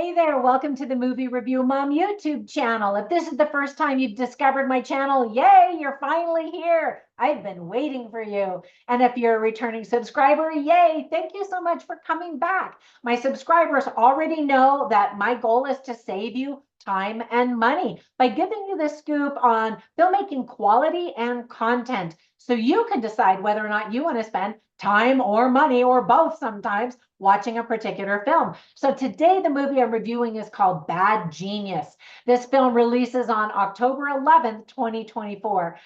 Hey there, welcome to the Movie Review Mom YouTube channel. If this is the first time you've discovered my channel, yay, you're finally here. I've been waiting for you. And if you're a returning subscriber, yay, thank you so much for coming back. My subscribers already know that my goal is to save you time and money by giving you the scoop on filmmaking quality and content so you can decide whether or not you want to spend time or money or both sometimes watching a particular film. So today the movie I'm reviewing is called Bad Genius. This film releases on October 11th, 2024.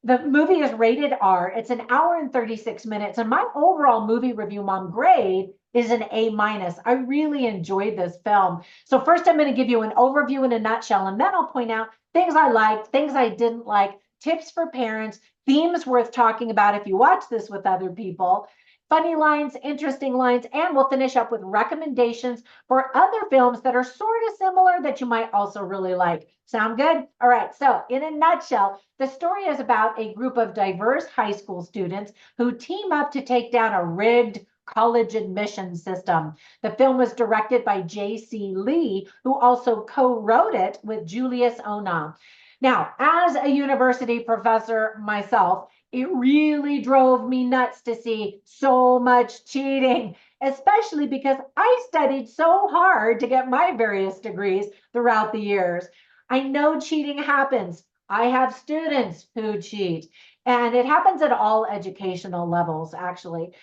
The movie is rated R. It's an hour and 36 minutes. And my overall movie review mom grade is an A-. I really enjoyed this film. So first I'm going to give you an overview in a nutshell, and then I'll point out things I liked, things I didn't like, tips for parents, themes worth talking about if you watch this with other people, funny lines, interesting lines, and we'll finish up with recommendations for other films that are sort of similar that you might also really like. Sound good? All right, so in a nutshell, the story is about a group of diverse high school students who team up to take down a rigged college admission system. The film was directed by J.C. Lee, who also co-wrote it with Julius Onah. Now, as a university professor myself, it really drove me nuts to see so much cheating, especially because I studied so hard to get my various degrees throughout the years. I know cheating happens. I have students who cheat, and it happens at all educational levels, actually.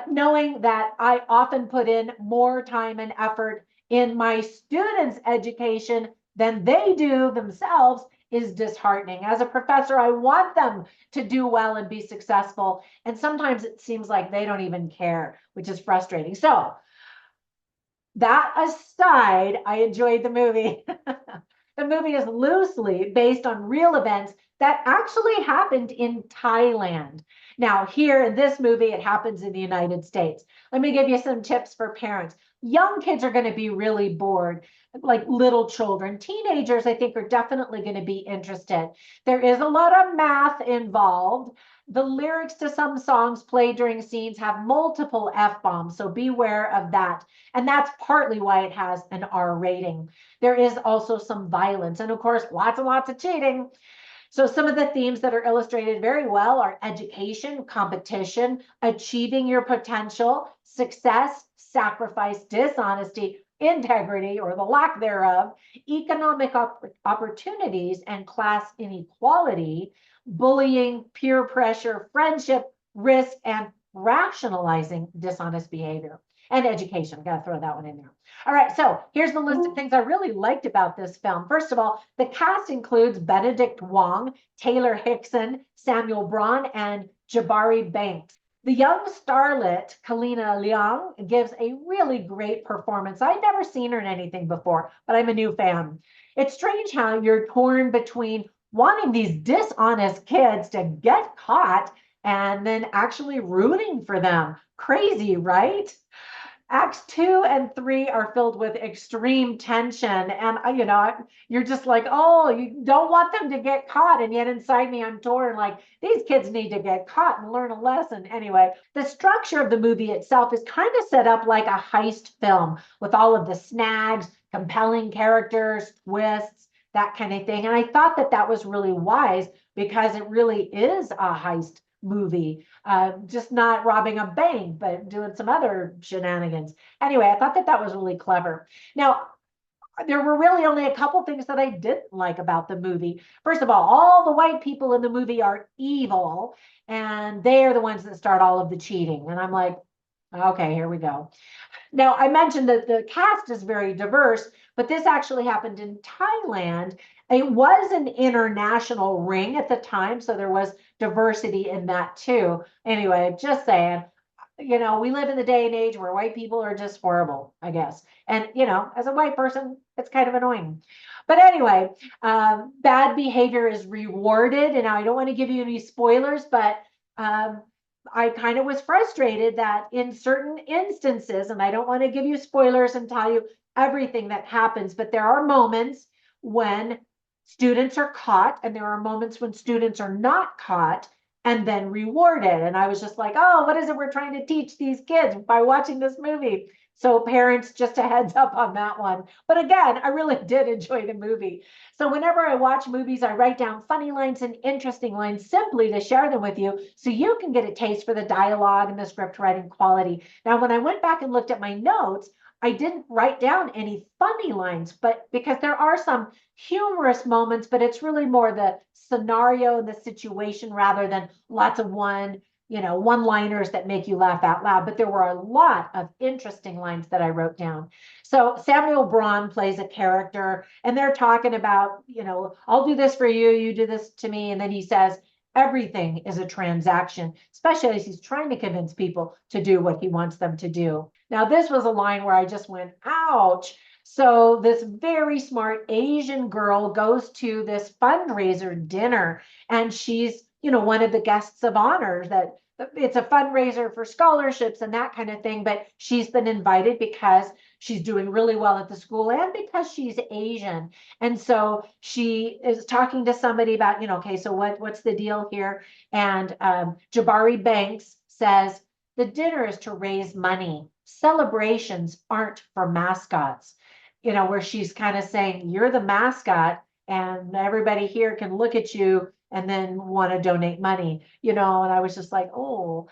Knowing that I often put in more time and effort in my students' education than they do themselves is disheartening. As a professor, I want them to do well and be successful. And sometimes it seems like they don't even care, which is frustrating. So that aside, I enjoyed the movie. The movie is loosely based on real events that actually happened in Thailand. Now, here in this movie, it happens in the United States. Let me give you some tips for parents. Young kids are going to be really bored, like little children. Teenagers, I think, are definitely going to be interested. There is a lot of math involved. The lyrics to some songs played during scenes have multiple F-bombs, so beware of that. And that's partly why it has an R rating. There is also some violence, and of course, lots and lots of cheating. So some of the themes that are illustrated very well are education, competition, achieving your potential, success, sacrifice, dishonesty, integrity, or the lack thereof, economic opportunities and class inequality, bullying, peer pressure, friendship, risk, and rationalizing dishonest behavior. And education, got to throw that one in there. All right, so here's the list of things I really liked about this film. First of all, the cast includes Benedict Wong, Taylor Hickson, Samuel Braun, and Jabari Banks. The young starlet, Kalina Leong, gives a really great performance. I'd never seen her in anything before, but I'm a new fan. It's strange how you're torn between wanting these dishonest kids to get caught and then actually rooting for them. Crazy, right? Acts 2 and 3 are filled with extreme tension. And, you're just like, oh, you don't want them to get caught. And yet inside me, I'm torn, like, these kids need to get caught and learn a lesson. Anyway, the structure of the movie itself is kind of set up like a heist film with all of the snags, compelling characters, twists, that kind of thing. And I thought that that was really wise because it really is a heist movie, just not robbing a bank, but doing some other shenanigans. Anyway, I thought that that was really clever. Now, there were really only a couple things that I didn't like about the movie. First of all the white people in the movie are evil, and they are the ones that start all of the cheating. And I'm like, okay, here we go. Now, I mentioned that the cast is very diverse, but this actually happened in Thailand. It was an international ring at the time, so there was diversity in that too. Anyway, just saying, we live in the day and age where white people are just horrible, I guess. And, as a white person, it's kind of annoying. But anyway, bad behavior is rewarded. And now I don't want to give you any spoilers, but I kind of was frustrated that in certain instances, and I don't want to give you spoilers and tell you everything that happens, but there are moments when students are caught and there are moments when students are not caught and then rewarded. And I was just like, oh, what is it we're trying to teach these kids by watching this movie? So parents, just a heads up on that one. But again, I really did enjoy the movie. So whenever I watch movies, I write down funny lines and interesting lines simply to share them with you so you can get a taste for the dialogue and the script writing quality. Now, when I went back and looked at my notes, I didn't write down any funny lines, but because there are some humorous moments, but it's really more the scenario and the situation rather than lots of one-liners that make you laugh out loud. But there were a lot of interesting lines that I wrote down. So Samuel Braun plays a character, and they're talking about, I'll do this for you, you do this to me. And then he says, everything is a transaction, especially as he's trying to convince people to do what he wants them to do. Now, this was a line where I just went, ouch. So this very smart Asian girl goes to this fundraiser dinner, and she's, one of the guests of honor. That it's a fundraiser for scholarships and that kind of thing, but she's been invited because she's doing really well at the school and because she's Asian. And so she is talking to somebody about, okay, so what's the deal here? And Jabari Banks says, the dinner is to raise money. Celebrations aren't for mascots. Where she's kind of saying, you're the mascot and everybody here can look at you and then want to donate money, and I was just like, oh,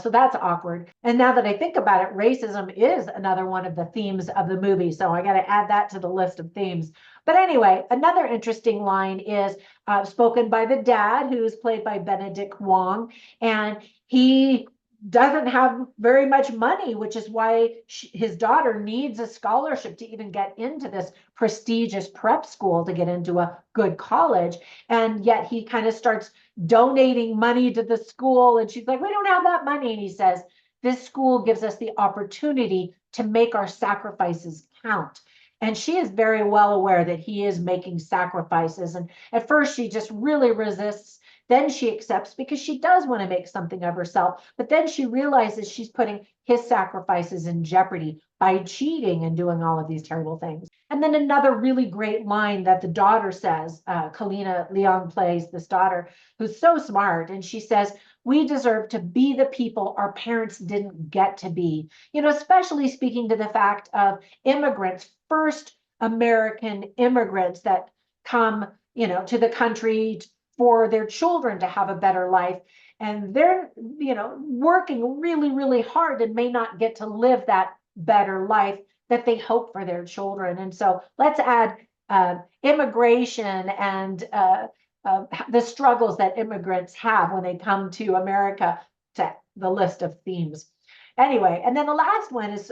so that's awkward. And now that I think about it, racism is another one of the themes of the movie. So I got to add that to the list of themes. But anyway, another interesting line is spoken by the dad, who's played by Benedict Wong. And he doesn't have very much money, which is why his daughter needs a scholarship to even get into this prestigious prep school to get into a good college. And yet he kind of starts donating money to the school. And she's like, we don't have that money. And he says, this school gives us the opportunity to make our sacrifices count. And she is very well aware that he is making sacrifices. And at first she just really resists. Then she accepts because she does want to make something of herself. But then she realizes she's putting his sacrifices in jeopardy by cheating and doing all of these terrible things. And then another really great line that the daughter says, Kalina Leong plays this daughter, who's so smart. And she says, we deserve to be the people our parents didn't get to be, especially speaking to the fact of immigrants, first American immigrants that come, to the country for their children to have a better life. And they're, working really, really hard and may not get to live that better life that they hope for their children. And so let's add immigration and the struggles that immigrants have when they come to America to the list of themes. Anyway, and then the last one is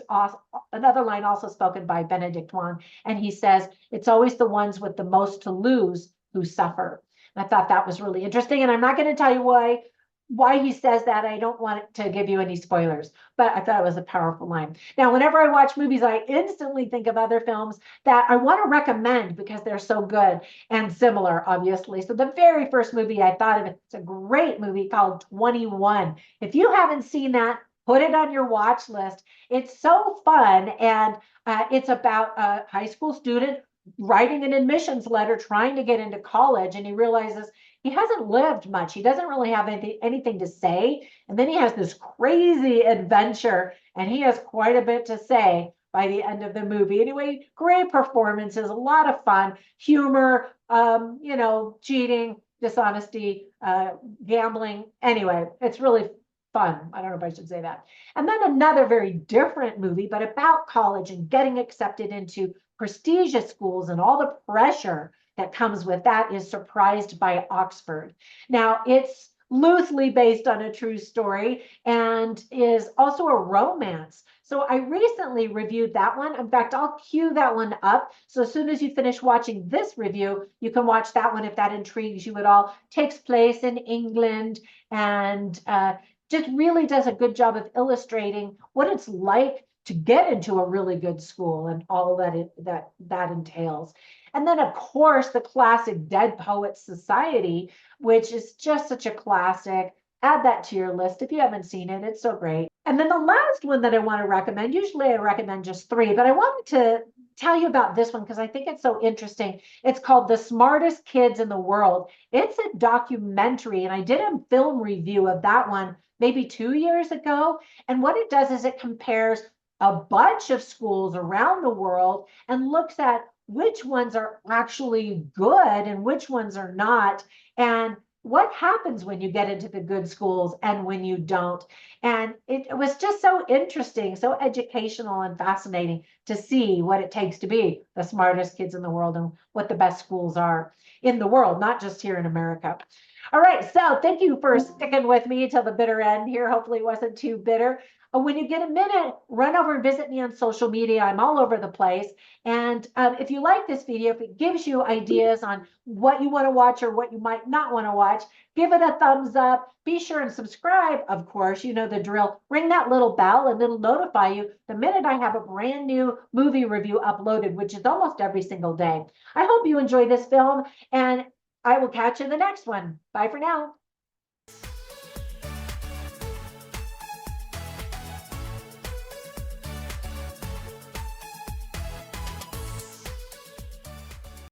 another line also spoken by Benedict Wong. And he says, it's always the ones with the most to lose who suffer. I thought that was really interesting. And I'm not going to tell you why he says that. I don't want to give you any spoilers, but I thought it was a powerful line. Now, whenever I watch movies, I instantly think of other films that I want to recommend because they're so good and similar, obviously. So the very first movie I thought of, it's a great movie called 21. If you haven't seen that, put it on your watch list. It's so fun. And it's about a high school student writing an admissions letter, trying to get into college. And he realizes he hasn't lived much. He doesn't really have anything to say. And then he has this crazy adventure, and he has quite a bit to say by the end of the movie. Anyway, great performances, a lot of fun, humor, cheating, dishonesty, gambling. Anyway, it's really fun. I don't know if I should say that. And then another very different movie, but about college and getting accepted into prestigious schools and all the pressure that comes with that, is Surprised by Oxford. Now, it's loosely based on a true story and is also a romance. So I recently reviewed that one. In fact, I'll cue that one up. So as soon as you finish watching this review, you can watch that one if that intrigues you at all. Takes place in England and just really does a good job of illustrating what it's like to get into a really good school and all that entails. And then, of course, the classic Dead Poets Society, which is just such a classic. Add that to your list if you haven't seen it. It's so great. And then the last one that I want to recommend, usually I recommend just 3, but I wanted to tell you about this one because I think it's so interesting. It's called The Smartest Kids in the World. It's a documentary, and I did a film review of that one maybe 2 years ago. And what it does is it compares a bunch of schools around the world and looks at which ones are actually good and which ones are not, and what happens when you get into the good schools and when you don't. And it was just so interesting, so educational and fascinating to see what it takes to be the smartest kids in the world and what the best schools are in the world, not just here in America. All right, so thank you for sticking with me till the bitter end here. Hopefully it wasn't too bitter. When you get a minute, run over and visit me on social media. I'm all over the place. And if you like this video, if it gives you ideas on what you want to watch or what you might not want to watch, give it a thumbs up. Be sure and subscribe, of course. You know the drill. Ring that little bell and it'll notify you the minute I have a brand new movie review uploaded, which is almost every single day. I hope you enjoy this film, and I will catch you in the next one. Bye for now.